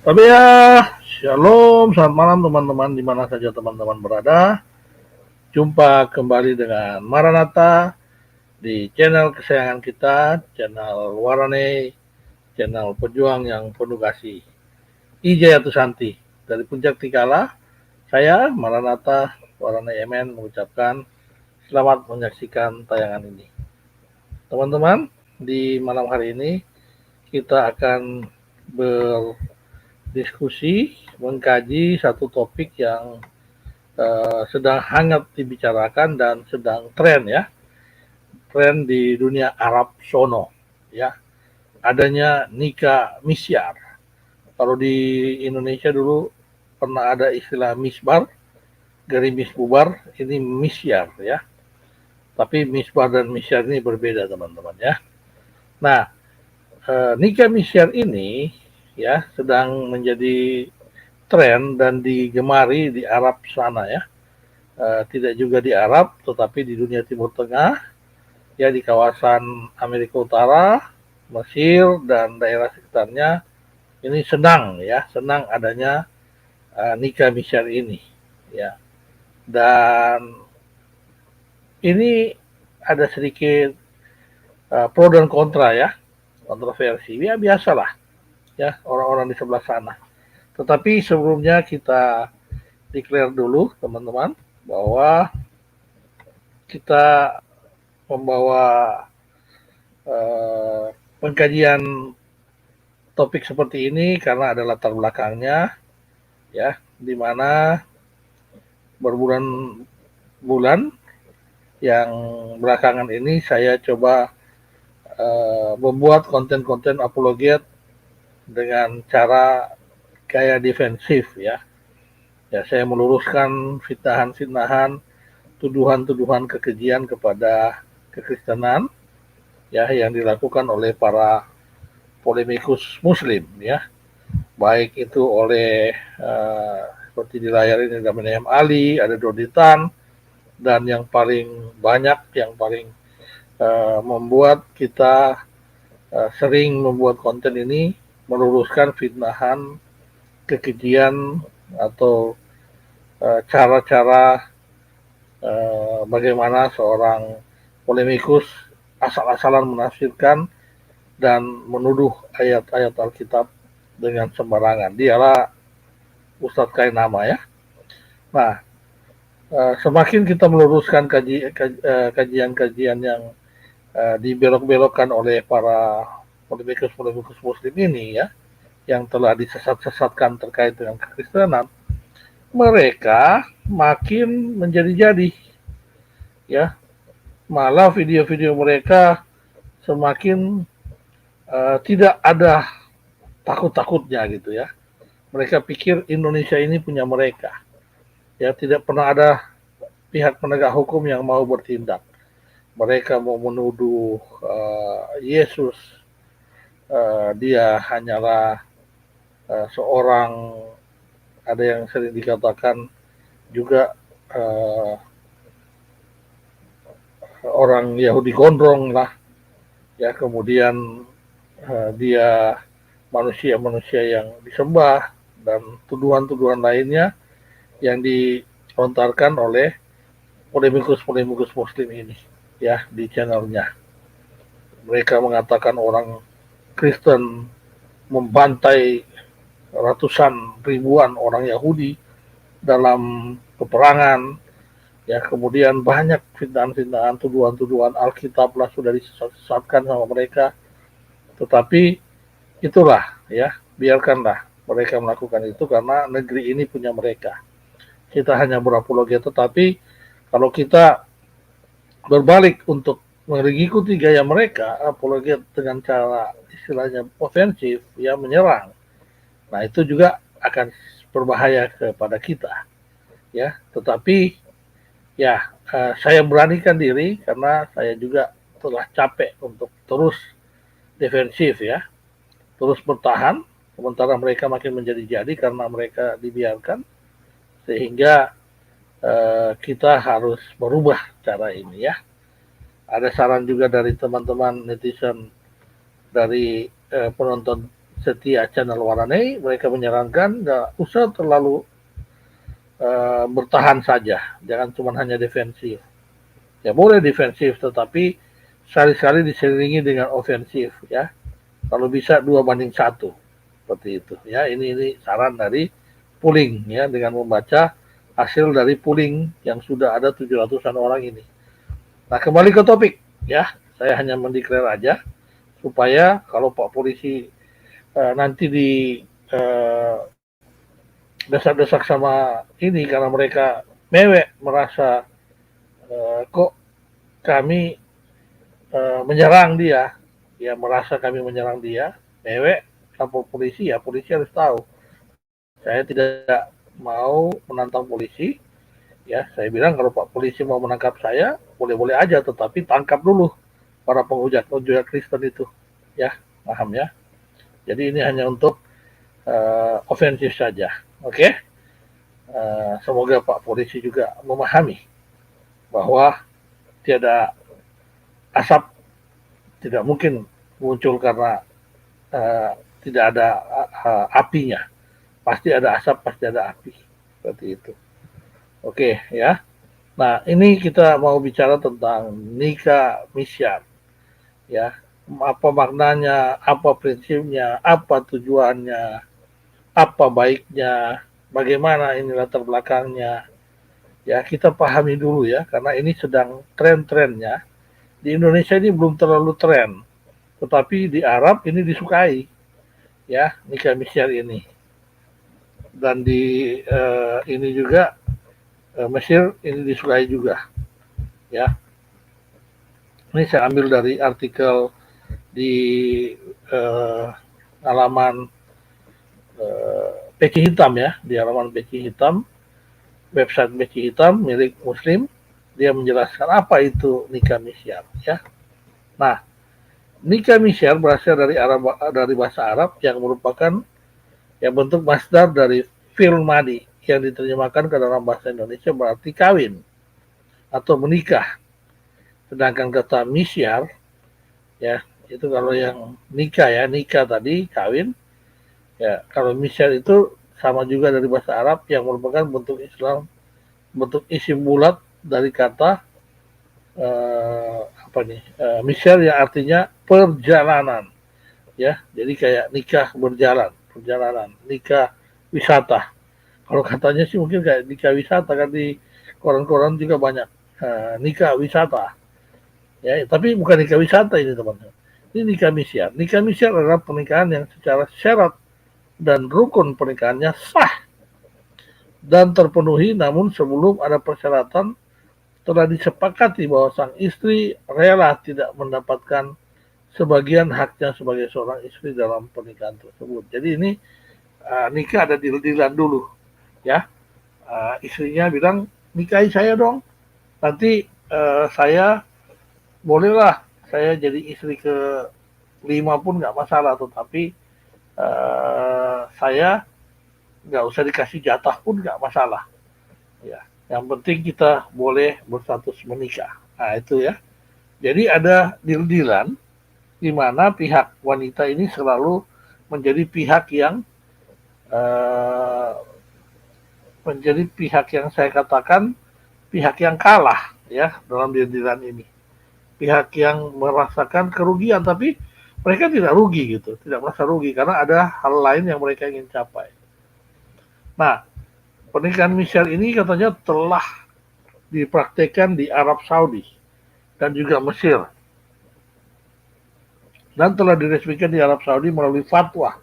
Tapi ya, shalom, selamat malam teman-teman di mana saja teman-teman berada. Jumpa kembali dengan Maranatha di channel kesayangan kita, channel Warane, channel pejuang yang penuh kasih. Ijaya Tusanti dari Puncak Tikala, saya Maranatha Warane MN mengucapkan selamat menyaksikan tayangan ini. Teman-teman, di malam hari ini kita akan berdiskusi, mengkaji satu topik yang sedang hangat dibicarakan dan sedang tren ya, tren di dunia Arab sono ya, adanya nikah misyar. Kalau di Indonesia dulu pernah ada istilah misbar, gerimis bubar, ini misyar ya. Tapi misbar dan misyar ini berbeda teman-teman ya. Nah, nikah misyar ini ya sedang menjadi tren dan digemari di Arab sana ya. Tidak juga di Arab, tetapi di dunia Timur Tengah, ya di kawasan Amerika Utara, Mesir dan daerah sekitarnya ini senang adanya nikah misyar ini, ya. Dan ini ada sedikit pro dan kontra ya, kontroversi. Ya biasalah, ya orang-orang di sebelah sana. Tetapi sebelumnya kita declare dulu teman-teman bahwa kita membawa pengkajian topik seperti ini karena ada latar belakangnya ya, di mana berbulan-bulan yang belakangan ini saya coba membuat konten-konten apologet dengan cara gaya defensif ya. Ya, saya meluruskan fitnahan-fitnahan, tuduhan-tuduhan kekejian kepada kekristenan ya yang dilakukan oleh para polemikus muslim ya, baik itu oleh seperti di layar ini ada Menem Ali, ada Doditan, dan yang paling banyak, yang paling membuat kita sering membuat konten ini meluruskan fitnahan, kekejian atau cara-cara bagaimana seorang polemikus asal-asalan menafsirkan dan menuduh ayat-ayat Alkitab dengan sembarangan. Dialah Ustadz Kainama ya. Nah, semakin kita meluruskan kajian-kajian yang dibelok-belokkan oleh para polemikus-polemikus muslim ini ya, yang telah disesat-sesatkan terkait dengan kekristenan, mereka makin menjadi-jadi ya. Malah video-video mereka semakin tidak ada takut-takutnya gitu ya. Mereka pikir Indonesia ini punya mereka. Ya, tidak pernah ada pihak penegak hukum yang mau bertindak. Mereka mau menuduh Yesus dia hanyalah seorang, ada yang sering dikatakan juga orang Yahudi gondrong lah ya, kemudian dia manusia-manusia yang disembah dan tuduhan-tuduhan lainnya yang dilontarkan oleh polemikus-polemikus muslim ini ya di channelnya. Mereka mengatakan orang Kristen membantai ratusan ribuan orang Yahudi dalam peperangan ya, kemudian banyak fitnah-fitnahan, tuduhan-tuduhan Alkitab lah sudah disesatkan sama mereka. Tetapi itulah ya, biarkanlah mereka melakukan itu karena negeri ini punya mereka. Kita hanya berapologia, tetapi kalau kita berbalik untuk mengikuti gaya mereka, apologia dengan cara istilahnya ofensif, ya menyerang. Nah itu juga akan berbahaya kepada kita, ya. Tetapi ya saya beranikan diri karena saya juga telah capek untuk terus defensif ya, terus bertahan, sementara mereka makin menjadi-jadi karena mereka dibiarkan, sehingga kita harus merubah cara ini ya. Ada saran juga dari teman-teman netizen, dari penonton Setia Channel Waranei, mereka menyarankan nggak usah terlalu bertahan saja, jangan cuma hanya defensif. Ya boleh defensif, tetapi sekali-sekali diselingi dengan ofensif ya. Kalau bisa 2-1 seperti itu ya. Ini saran dari polling ya, dengan membaca hasil dari polling yang sudah ada 700-an orang ini. Nah, kembali ke topik ya. Saya hanya mendeklar aja supaya kalau Pak Polisi nanti di desak-desak sama ini karena mereka mewek merasa kok kami menyerang dia, ya merasa kami menyerang dia, mewek lapor polisi, ya polisi harus tahu saya tidak mau menantang polisi. Ya, saya bilang kalau Pak Polisi mau menangkap saya, boleh-boleh aja, tetapi tangkap dulu para penghujat Kristen itu. Ya, paham ya? Jadi ini hanya untuk ofensif saja. Oke? Semoga Pak Polisi juga memahami bahwa tiada asap tidak mungkin muncul karena tidak ada apinya. Pasti ada asap, pasti ada api. Seperti itu. Oke, ya. Nah, ini kita mau bicara tentang nikah misyar. Ya, apa maknanya, apa prinsipnya, apa tujuannya, apa baiknya, bagaimana ini latar belakangnya. Ya, kita pahami dulu ya, karena ini sedang tren-trennya. Di Indonesia ini belum terlalu tren, tetapi di Arab ini disukai. Ya, nikah misyar ini. Dan di ini juga Mesir ini disukai juga. Ya, ini saya ambil dari artikel di halaman Peci Hitam ya, di halaman Peci Hitam, website Peci Hitam milik Muslim. Dia menjelaskan apa itu nikah misyar ya. Nah, nikah misyar berasal dari bahasa Arab yang merupakan bentuk masdar dari fi'l madi yang diterjemahkan ke dalam bahasa Indonesia berarti kawin atau menikah. Sedangkan kata misyar ya, itu kalau yang nikah ya, nikah tadi kawin. Ya, kalau misyar itu sama juga dari bahasa Arab yang merupakan bentuk isim bulat dari kata misyar yang artinya perjalanan. Ya, jadi kayak nikah perjalanan, nikah wisata. Kalau katanya sih mungkin kayak nikah wisata, kan di koran-koran juga banyak nikah wisata. Ya, tapi bukan nikah wisata ini teman-teman. Ini nikah misyar. Nikah misyar adalah pernikahan yang secara syarat dan rukun pernikahannya sah dan terpenuhi, namun sebelum ada persyaratan telah disepakati bahwa sang istri rela tidak mendapatkan sebagian haknya sebagai seorang istri dalam pernikahan tersebut. Jadi ini nikah ada deal-dealan dulu ya. Istrinya bilang, nikahi saya dong, nanti saya bolehlah saya jadi istri ke 5 pun nggak masalah, tetapi saya nggak usah dikasih jatah pun nggak masalah ya, yang penting kita boleh berstatus menikah. Nah itu ya, jadi ada deal-dealan di mana pihak wanita ini selalu menjadi pihak yang saya katakan pihak yang kalah ya dalam deal-dealan ini, pihak yang merasakan kerugian, tapi mereka tidak rugi gitu, tidak merasa rugi karena ada hal lain yang mereka ingin capai. Nah, pernikahan misyar ini katanya telah dipraktekkan di Arab Saudi dan juga Mesir, dan telah diresmikan di Arab Saudi melalui fatwa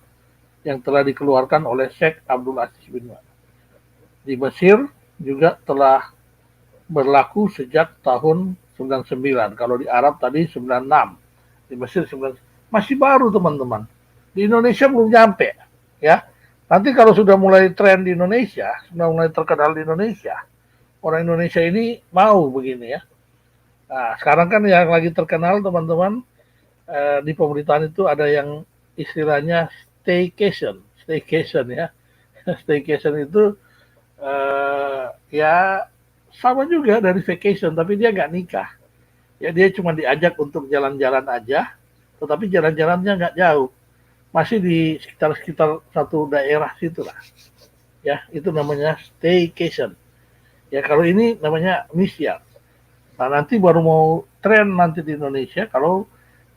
yang telah dikeluarkan oleh Sheikh Abdul Aziz bin Baz. Di Mesir juga telah berlaku sejak tahun 99. Kalau di Arab tadi 96. Di Mesir 99. Masih baru teman-teman. Di Indonesia belum nyampe ya. Nanti kalau sudah mulai tren di Indonesia, sudah mulai terkenal di Indonesia, orang Indonesia ini mau begini ya. Nah, sekarang kan yang lagi terkenal teman-teman, di pemerintahan itu ada yang istilahnya staycation ya. Staycation itu ya sama juga dari vacation, tapi dia nggak nikah. Ya dia cuma diajak untuk jalan-jalan aja, tetapi jalan-jalannya nggak jauh. masih di sekitar satu daerah situ lah. Ya, itu namanya staycation. Ya, kalau ini namanya misyar. Nah, nanti baru mau tren nanti di Indonesia kalau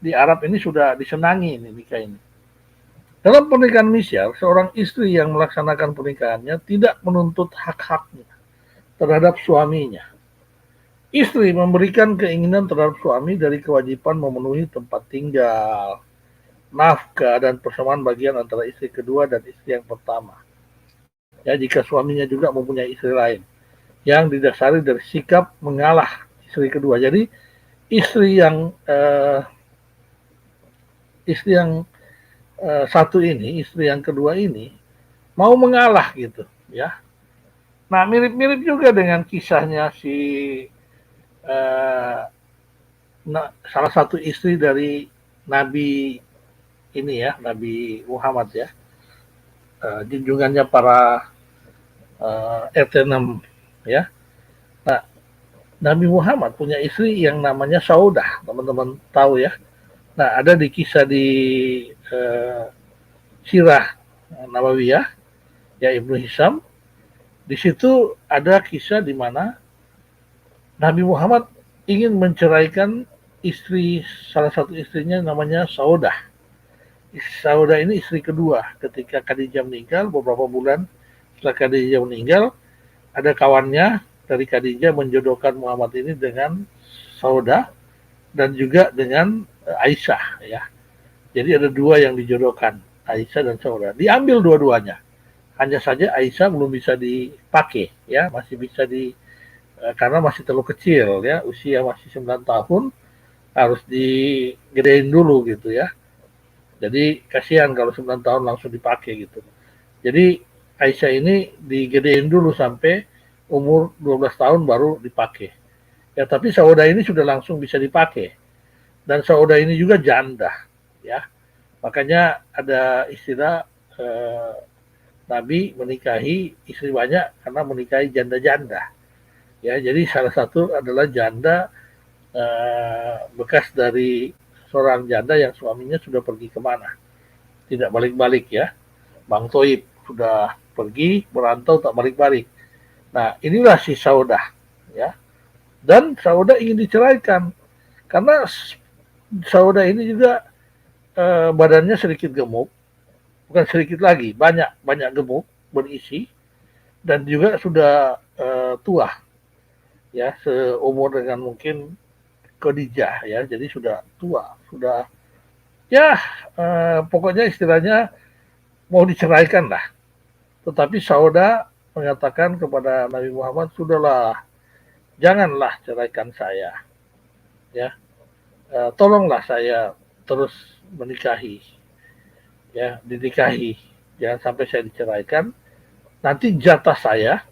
di Arab ini sudah disenangi ini nikah ini. Dalam pernikahan misyar, seorang istri yang melaksanakan pernikahannya tidak menuntut hak-haknya terhadap suaminya. Istri memberikan keinginan terhadap suami dari kewajiban memenuhi tempat tinggal, nafkah, dan persamaan bagian antara istri kedua dan istri yang pertama. Ya, jika suaminya juga mempunyai istri lain, yang didasari dari sikap mengalah istri kedua. Jadi istri yang satu ini, istri yang kedua ini mau mengalah gitu, ya. Nah, mirip-mirip juga dengan kisahnya si uh, salah satu istri dari Nabi ini ya, Nabi Muhammad ya, junjungannya para RT6 ya. Nah, Nabi Muhammad punya istri yang namanya Saudah, teman-teman tahu ya. Nah, ada di kisah di Sirah Nabawiyah ya Ibnu Hisam. Di situ ada kisah di mana Nabi Muhammad ingin menceraikan salah satu istrinya namanya Saudah. Saudah ini istri kedua ketika Khadijah meninggal. Beberapa bulan setelah Khadijah meninggal, ada kawannya dari Khadijah menjodohkan Muhammad ini dengan Saudah dan juga dengan Aisyah ya. Jadi ada dua yang dijodohkan, Aisyah dan Saudah. Diambil dua-duanya. Hanya saja Aisyah belum bisa dipakai ya, masih bisa karena masih terlalu kecil ya, usia masih 9 tahun, harus digedein dulu gitu ya. Jadi kasihan kalau 9 tahun langsung dipakai gitu. Jadi Aisyah ini digedein dulu sampai umur 12 tahun baru dipakai. Ya, tapi Saudah ini sudah langsung bisa dipakai. Dan Saudah ini juga janda ya. Makanya ada istilah Nabi menikahi istri banyak karena menikahi janda-janda. Ya, jadi salah satu adalah janda bekas dari seorang janda yang suaminya sudah pergi kemana, tidak balik-balik ya. Bang Toib sudah pergi merantau tak balik-balik. Nah, inilah si Saudah ya. Dan Saudah ingin diceraikan karena Saudah ini juga badannya sedikit gemuk, bukan sedikit lagi, banyak gemuk berisi dan juga sudah tua ya, seumur dengan mungkin Khadijah ya, jadi sudah tua, sudah ya pokoknya istilahnya mau diceraikan lah. Tetapi Saudah mengatakan kepada Nabi Muhammad, sudahlah, janganlah ceraikan saya ya, tolonglah saya terus menikahi ya, dinikahi, jangan sampai saya diceraikan, nanti jatah saya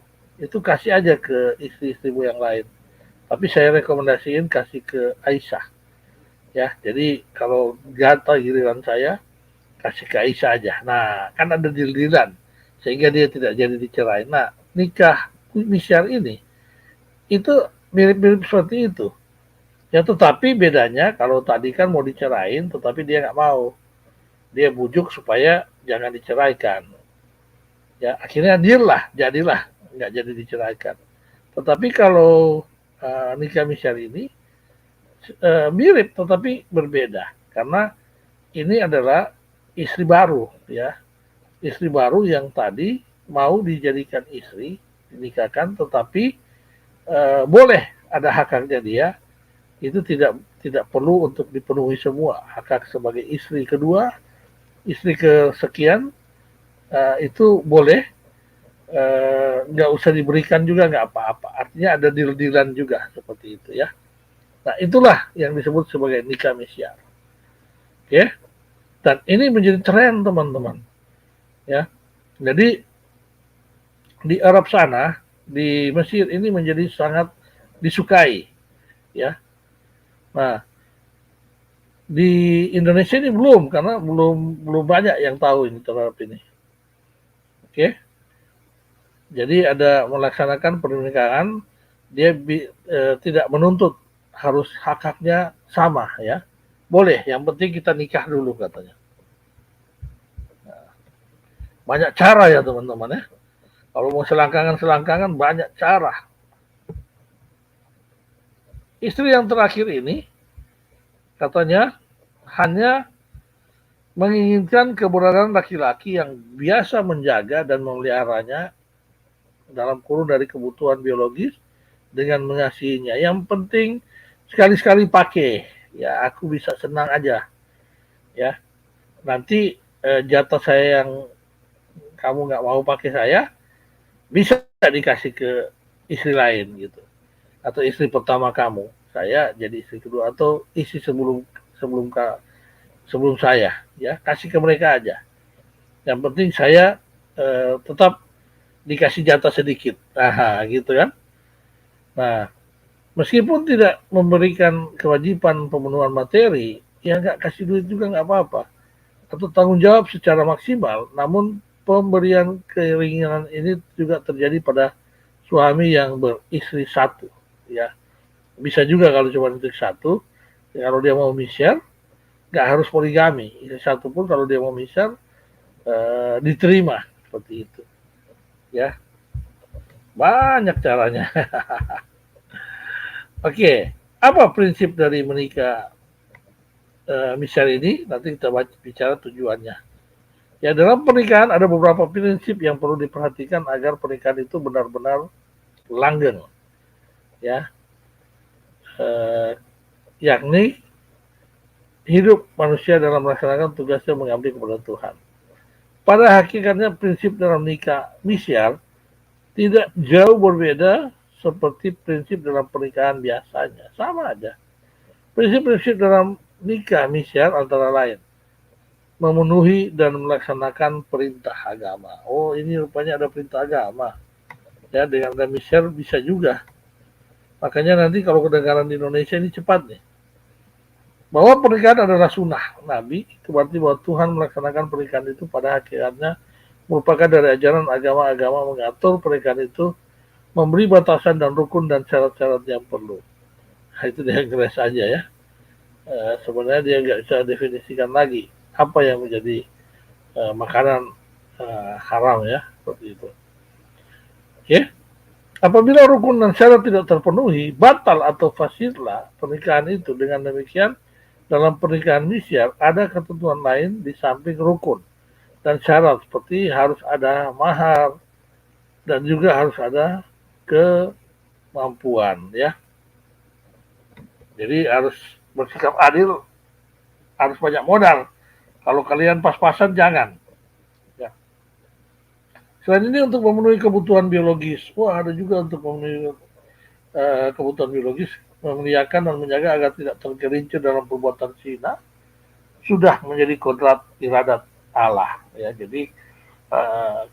itu kasih aja ke istri-istrimu yang lain, tapi saya rekomendasiin kasih ke Aisyah ya. Jadi kalau jatah giliran saya kasih ke Aisyah aja. Nah, kan ada deal-dealan sehingga dia tidak jadi dicerai. Nah, nikah misyar ini itu mirip-mirip seperti itu. Ya, tetapi bedanya kalau tadi kan mau dicerain, tetapi dia nggak mau. Dia bujuk supaya jangan diceraikan. Ya, akhirnya deal lah, jadilah nggak jadi diceraikan. Tetapi kalau nikah misyar ini mirip tetapi berbeda karena ini adalah istri baru ya, istri baru yang tadi mau dijadikan istri, dinikahkan, tetapi boleh ada hak-haknya dia, itu tidak perlu untuk dipenuhi semua hak-hak sebagai istri kedua, istri kesekian, itu boleh, nggak usah diberikan juga nggak apa-apa. Artinya ada deal-dealan juga seperti itu ya. Nah, itulah yang disebut sebagai nikah misyar. Oke, dan ini menjadi tren teman-teman ya. Jadi di Arab sana, di Mesir ini menjadi sangat disukai ya. Nah, di Indonesia ini belum, karena belum banyak yang tahu ini terhadap ini. Oke, jadi ada melaksanakan pernikahan, dia tidak menuntut harus hak-haknya sama ya. Boleh, yang penting kita nikah dulu katanya. banyak cara ya teman-teman ya. Kalau mau selangkangan banyak cara. Istri yang terakhir ini katanya hanya menginginkan keberadaan laki-laki yang biasa menjaga dan memeliharanya dalam kurun dari kebutuhan biologis dengan mengasihinya. Yang penting sekali-sekali pakai. Ya, aku bisa senang aja. Ya, nanti jatah saya yang kamu nggak mau pakai saya, bisa dikasih ke istri lain gitu. Atau istri pertama kamu, saya jadi istri kedua, atau istri sebelum sebelum saya, ya kasih ke mereka aja. Yang penting saya tetap dikasih jatah sedikit, nah gitu kan. Nah, meskipun tidak memberikan kewajiban pemenuhan materi, ya nggak kasih duit juga nggak apa-apa, atau tanggung jawab secara maksimal. Namun pemberian keringanan ini juga terjadi pada suami yang beristri satu, ya. Bisa juga kalau cuma istri satu, ya kalau dia mau misyar, nggak harus poligami. Istri satu pun kalau dia mau misyar, diterima seperti itu, ya. Banyak caranya. Oke, apa prinsip dari menikah misyar ini? Nanti kita bicara tujuannya. Ya, dalam pernikahan ada beberapa prinsip yang perlu diperhatikan agar pernikahan itu benar-benar langgeng, ya. Yakni hidup manusia dalam melaksanakan tugasnya mengabdi kepada Tuhan. Pada hakikatnya prinsip dalam nikah misyar tidak jauh berbeda seperti prinsip dalam pernikahan biasanya. Sama aja. Prinsip-prinsip dalam nikah misyar antara lain memenuhi dan melaksanakan perintah agama. Oh, ini rupanya ada perintah agama. Ya, dengan ada misyar bisa juga. Makanya nanti kalau kedengaran di Indonesia ini cepat nih. Bahwa pernikahan adalah sunnah Nabi, itu berarti bahwa Tuhan melaksanakan pernikahan itu pada hakikatnya merupakan dari ajaran agama-agama mengatur pernikahan itu, memberi batasan dan rukun dan syarat-syarat yang perlu. Nah, itu dia keras aja ya. Sebenarnya dia nggak bisa definisikan lagi apa yang menjadi makanan haram ya, seperti itu. Oke, apabila rukun dan syarat tidak terpenuhi, batal atau fasidlah pernikahan itu. Dengan demikian, dalam pernikahan misyar ada ketentuan lain di samping rukun dan syarat, seperti harus ada mahar dan juga harus ada kemampuan ya. Jadi harus bersikap adil, harus banyak modal. Kalau kalian pas-pasan jangan. Ya. Selain ini untuk memenuhi kebutuhan biologis, wah ada juga untuk memenuhi kebutuhan biologis, memuliakan dan menjaga agar tidak tergelincir dalam perbuatan zina, sudah menjadi kodrat iradat Allah. Ya, jadi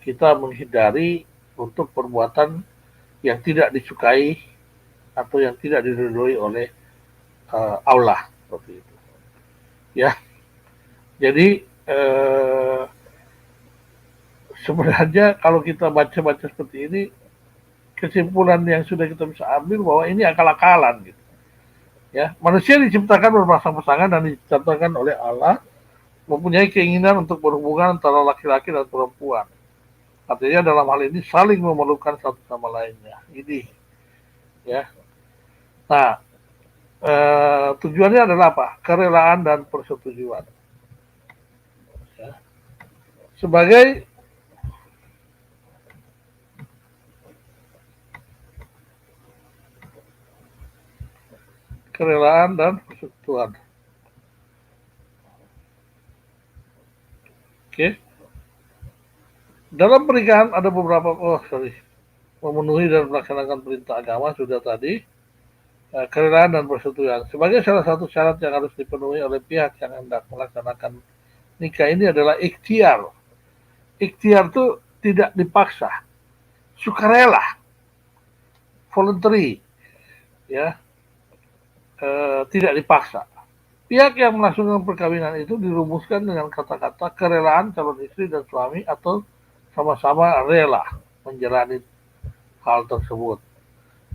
kita menghindari untuk perbuatan yang tidak disukai atau yang tidak diridhoi oleh Allah seperti itu. Ya, jadi sebenarnya kalau kita baca-baca seperti ini, kesimpulan yang sudah kita bisa ambil bahwa ini akal-akalan gitu. Ya, manusia diciptakan berpasang-pasangan dan diciptakan oleh Allah mempunyai keinginan untuk berhubungan antara laki-laki dan perempuan. Artinya dalam hal ini saling memerlukan satu sama lainnya. Ini ya. Nah, tujuannya adalah apa? Kerelaan dan persetujuan. Ya. Sebagai kerelaan dan persetujuan. Oke. Dalam pernikahan ada beberapa memenuhi dan melaksanakan perintah agama sudah tadi. Kerelaan dan persetujuan sebagai salah satu syarat yang harus dipenuhi oleh pihak yang hendak melaksanakan nikah ini adalah ikhtiar. Ikhtiar itu tidak dipaksa, sukarela, voluntary, ya, tidak dipaksa. Pihak yang melangsungkan perkawinan itu dirumuskan dengan kata-kata kerelaan calon istri dan suami atau sama-sama rela menjalani hal tersebut.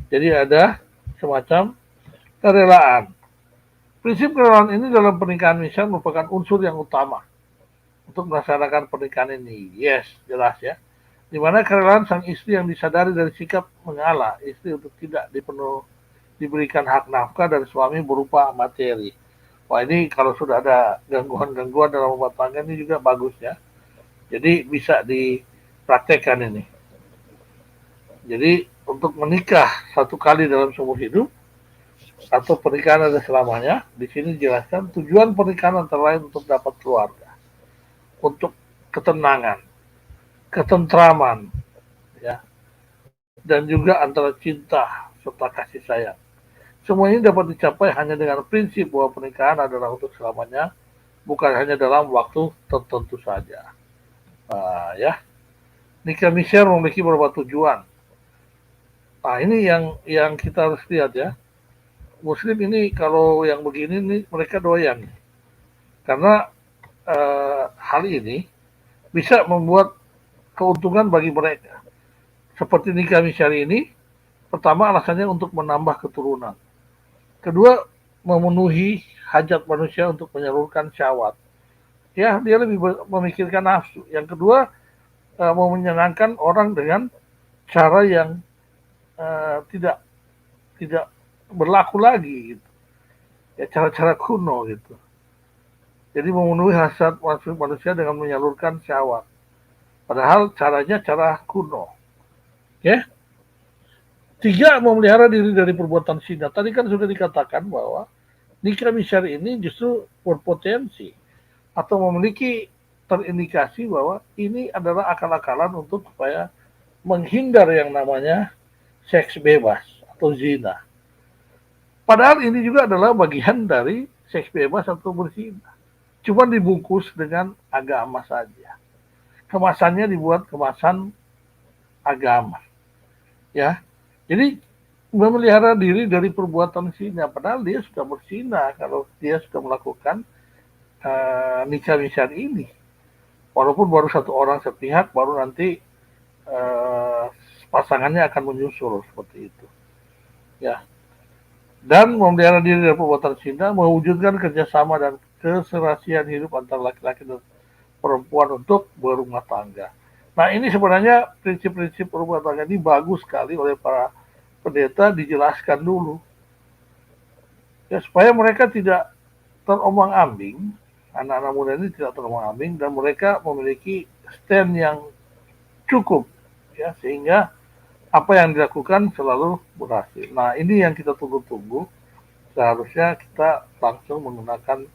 Jadi ada semacam kerelaan. Prinsip kerelaan ini dalam pernikahan misyar merupakan unsur yang utama untuk melaksanakan pernikahan ini. Yes, jelas ya. Di mana kerelaan sang istri yang disadari dari sikap mengalah istri untuk tidak diberikan hak nafkah dari suami berupa materi. Wah, ini kalau sudah ada gangguan-gangguan dalam rumah tangga ini juga bagus ya. Jadi bisa dipraktekkan ini. Jadi untuk menikah satu kali dalam seumur hidup atau pernikahan ada selamanya, di sini dijelaskan tujuan pernikahan antara lain untuk dapat keluarga, untuk ketenangan, ketentraman, ya, dan juga antara cinta serta kasih sayang. Semua ini dapat dicapai hanya dengan prinsip bahwa pernikahan adalah untuk selamanya, bukan hanya dalam waktu tertentu saja. Ya, nikah misyar memiliki beberapa tujuan. Nah, ini yang kita harus lihat ya. Muslim ini kalau yang begini nih mereka doyan, karena hal ini bisa membuat keuntungan bagi mereka. Seperti nikah misyar ini, pertama alasannya untuk menambah keturunan. Kedua, memenuhi hajat manusia untuk menyalurkan syahwat. Ya, dia lebih memikirkan nafsu. Yang kedua, mau menyenangkan orang dengan cara yang tidak tidak berlaku lagi gitu. Ya, cara-cara kuno gitu. Jadi memenuhi hasrat manusia dengan menyalurkan syahwat. Padahal caranya cara kuno. Ya. Tiga, memelihara diri dari perbuatan zina. Tadi kan sudah dikatakan bahwa nikah misyar ini justru berpotensi atau memiliki terindikasi bahwa ini adalah akal-akalan untuk supaya menghindar yang namanya seks bebas atau zina. Padahal ini juga adalah bagian dari seks bebas atau berzina. Cuma dibungkus dengan agama saja. Kemasannya dibuat kemasan agama. Ya. Jadi memelihara diri dari perbuatan zina, padahal dia sudah berzina kalau dia sudah melakukan nikah misyar ini. Walaupun baru satu orang sepihak, baru nanti pasangannya akan menyusul seperti itu. Ya. Dan memelihara diri dari perbuatan zina, mewujudkan kerjasama dan keserasian hidup antara laki-laki dan perempuan untuk berumah tangga. Nah, ini sebenarnya prinsip-prinsip rumah tangga ini bagus sekali oleh para pendeta dijelaskan dulu. Ya, supaya mereka tidak terombang-ambing, anak-anak muda ini tidak terombang-ambing, dan mereka memiliki stand yang cukup, ya, sehingga apa yang dilakukan selalu berhasil. Nah, ini yang kita tunggu-tunggu. Seharusnya kita langsung menggunakan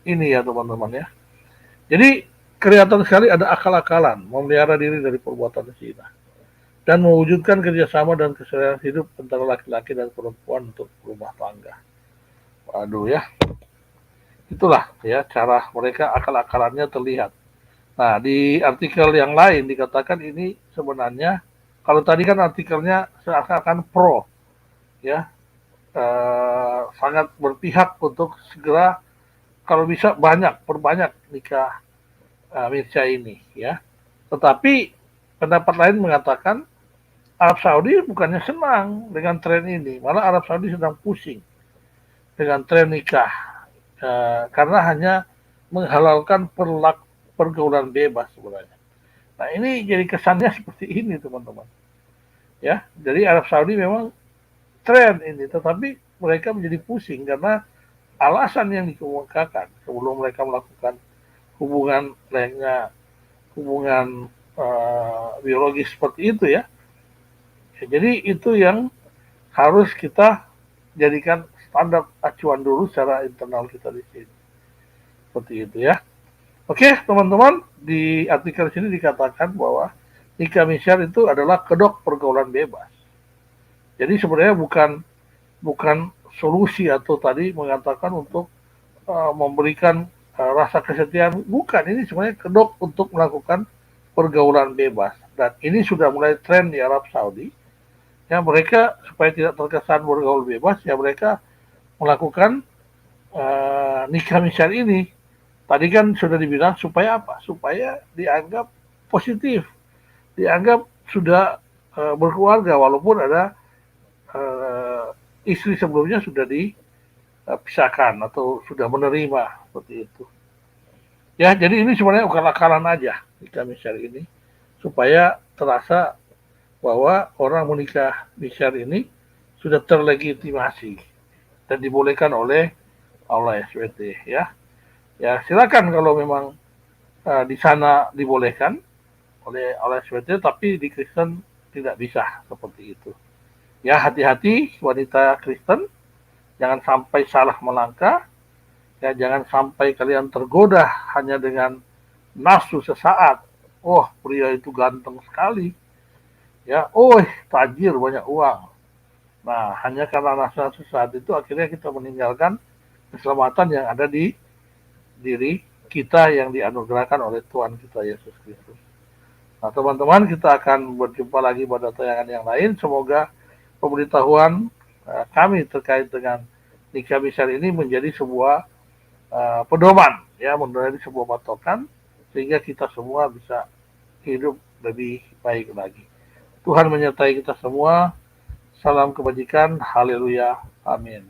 ini ya teman-teman ya. Jadi kelihatan sekali ada akal-akalan memelihara diri dari perbuatan zina dan mewujudkan kerjasama dan keseriusan hidup antara laki-laki dan perempuan untuk rumah tangga. Waduh ya, itulah ya cara mereka akal-akalannya terlihat. Nah, di artikel yang lain dikatakan ini sebenarnya, kalau tadi kan artikelnya seakan-akan pro, ya, sangat berpihak untuk segera kalau bisa perbanyak nikah Mirza ini, ya. Tetapi pendapat lain mengatakan Arab Saudi bukannya senang dengan tren ini, malah Arab Saudi sedang pusing dengan tren nikah karena hanya menghalalkan pergaulan bebas sebenarnya. Nah, ini jadi kesannya seperti ini teman-teman. Ya, jadi Arab Saudi memang tren ini, tetapi mereka menjadi pusing karena alasan yang dikemukakan sebelum mereka melakukan hubungan lainnya, hubungan biologis seperti itu ya. Jadi itu yang harus kita jadikan standar acuan dulu secara internal kita di sini. Seperti itu ya. Oke, teman-teman, di artikel sini dikatakan bahwa nikah misyar itu adalah kedok pergaulan bebas. Jadi sebenarnya bukan solusi atau tadi mengatakan untuk memberikan rasa kesetiaan, bukan. Ini sebenarnya kedok untuk melakukan pergaulan bebas. Dan ini sudah mulai tren di Arab Saudi. Ya, mereka supaya tidak terkesan bergaul bebas, ya mereka melakukan nikah misyar ini. Tadi kan sudah dibilang supaya apa? Supaya dianggap positif, dianggap sudah berkeluarga walaupun ada istri sebelumnya sudah dipisahkan atau sudah menerima seperti itu. Ya, jadi ini sebenarnya akal-akalan aja nikah misal ini supaya terasa bahwa orang menikah misal ini sudah terlegitimasi dan dibolehkan oleh Allah SWT ya. Ya silakan kalau memang di sana dibolehkan oleh SWT, tapi di Kristen tidak bisa seperti itu. Ya hati-hati wanita Kristen, jangan sampai salah melangkah, ya jangan sampai kalian tergoda hanya dengan nafsu sesaat. Oh pria itu ganteng sekali, ya, oh tajir banyak uang. Nah hanya karena nafsu sesaat itu akhirnya kita meninggalkan keselamatan yang ada di diri kita yang dianugerahkan oleh Tuhan kita Yesus Kristus. Nah teman-teman, kita akan berjumpa lagi pada tayangan yang lain. Semoga pemberitahuan kami terkait dengan nikah misal ini menjadi sebuah pedoman, ya, menjadi sebuah patokan sehingga kita semua bisa hidup lebih baik lagi. Tuhan menyertai kita semua. Salam kebajikan. Haleluya. Amin.